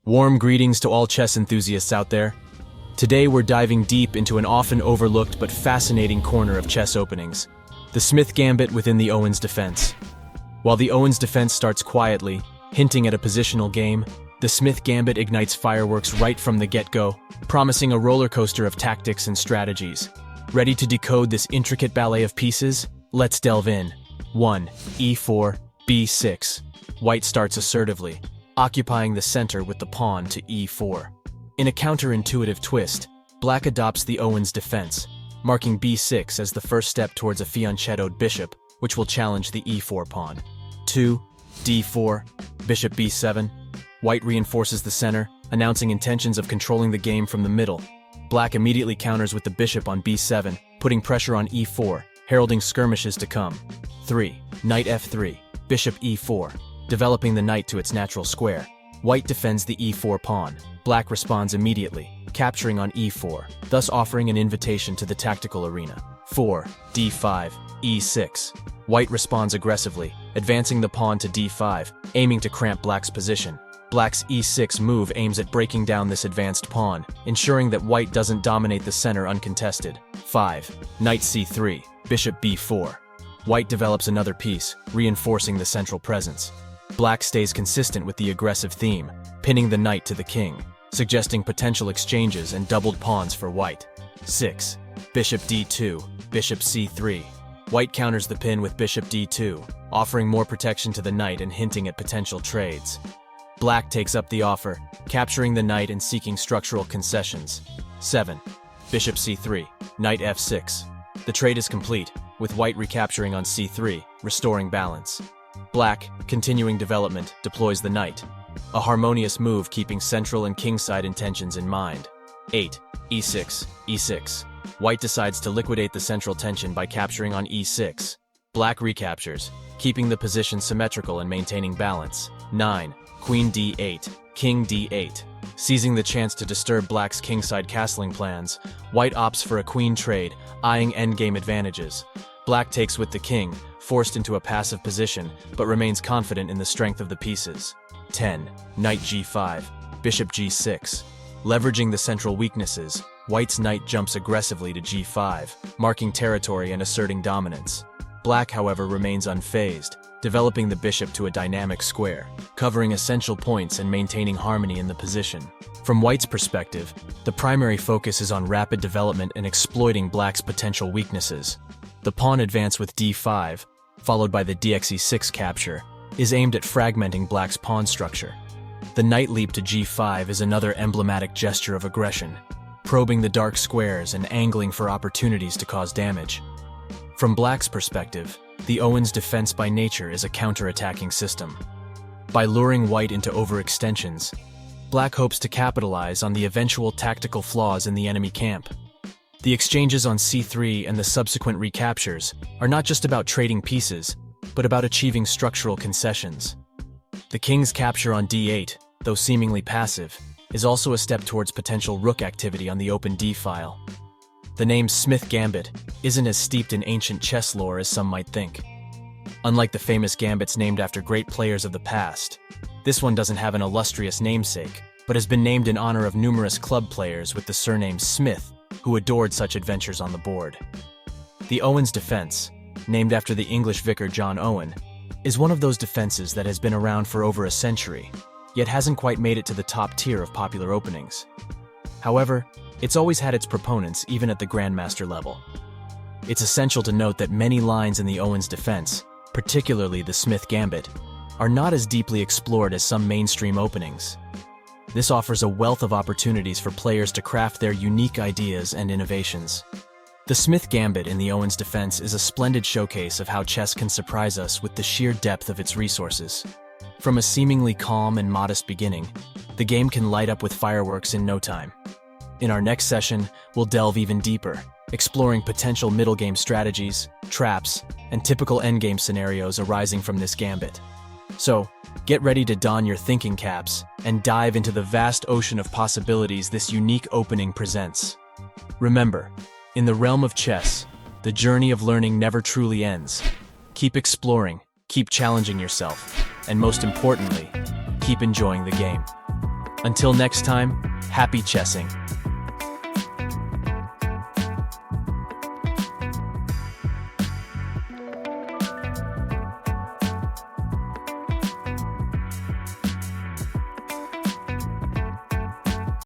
Warm greetings to all chess enthusiasts out there. Today we're diving deep into an often overlooked but fascinating corner of chess openings, the Smith Gambit within the Owen's defense. While the Owen's defense starts quietly, hinting at a positional game, the Smith Gambit ignites fireworks right from the get-go, promising a roller coaster of tactics and strategies. Ready to decode this intricate ballet of pieces? Let's delve in. 1. E4, B6. White starts assertively, occupying the center with the pawn to E4. In a counterintuitive twist, Black adopts the Owen's defense, marking B6 as the first step towards a fianchettoed bishop, which will challenge the E4 pawn. 2. D4, Bishop B7. White reinforces the center, announcing intentions of controlling the game from the middle. Black immediately counters with the bishop on B7, putting pressure on E4, heralding skirmishes to come. 3. Knight F3, Bishop E4. Developing the knight to its natural square. White defends the E4 pawn. Black responds immediately, capturing on E4, thus offering an invitation to the tactical arena. 4. D5, E6. White responds aggressively, advancing the pawn to D5, aiming to cramp Black's position. Black's E6 move aims at breaking down this advanced pawn, ensuring that White doesn't dominate the center uncontested. 5. Knight C3, Bishop B4. White develops another piece, reinforcing the central presence. Black stays consistent with the aggressive theme, pinning the knight to the king, suggesting potential exchanges and doubled pawns for White. 6. Bishop D2, Bishop C3. White counters the pin with Bishop D2, offering more protection to the knight and hinting at potential trades. Black takes up the offer, capturing the knight and seeking structural concessions. 7. Bishop C3, Knight F6. The trade is complete, with White recapturing on C3, restoring balance. Black, continuing development, deploys the knight, a harmonious move keeping central and kingside intentions in mind. 8. E6, E6. White decides to liquidate the central tension by capturing on E6. Black recaptures, keeping the position symmetrical and maintaining balance. 9. Queen D8, King D8. Seizing the chance to disturb Black's kingside castling plans, White opts for a queen trade, eyeing endgame advantages. Black takes with the king, forced into a passive position, but remains confident in the strength of the pieces. 10. Knight G5, Bishop G6. Leveraging the central weaknesses, White's knight jumps aggressively to G5, marking territory and asserting dominance. Black, however, remains unfazed, developing the bishop to a dynamic square, covering essential points and maintaining harmony in the position. From White's perspective, the primary focus is on rapid development and exploiting Black's potential weaknesses. The pawn advance with D5, followed by the dxe6 capture, is aimed at fragmenting Black's pawn structure. The knight leap to G5 is another emblematic gesture of aggression, probing the dark squares and angling for opportunities to cause damage. From Black's perspective, the Owen's defense by nature is a counter-attacking system. By luring White into overextensions, Black hopes to capitalize on the eventual tactical flaws in the enemy camp. The exchanges on C3 and the subsequent recaptures are not just about trading pieces, but about achieving structural concessions. The king's capture on D8, though seemingly passive, is also a step towards potential rook activity on the open D file. The name Smith Gambit isn't as steeped in ancient chess lore as some might think. Unlike the famous gambits named after great players of the past, this one doesn't have an illustrious namesake, but has been named in honor of numerous club players with the surname Smith, who adored such adventures on the board. The Owen's defense, named after the English vicar John Owen, is one of those defenses that has been around for over a century, yet hasn't quite made it to the top tier of popular openings. However, it's always had its proponents even at the grandmaster level. It's essential to note that many lines in the Owen's defense, particularly the Smith Gambit, are not as deeply explored as some mainstream openings. This offers a wealth of opportunities for players to craft their unique ideas and innovations. The Smith Gambit in the Owen's defense is a splendid showcase of how chess can surprise us with the sheer depth of its resources. From a seemingly calm and modest beginning, the game can light up with fireworks in no time. In our next session, we'll delve even deeper, exploring potential middle game strategies, traps, and typical endgame scenarios arising from this gambit. So, get ready to don your thinking caps and dive into the vast ocean of possibilities this unique opening presents. Remember, in the realm of chess, the journey of learning never truly ends. Keep exploring, keep challenging yourself, and most importantly, keep enjoying the game. Until next time, happy chessing.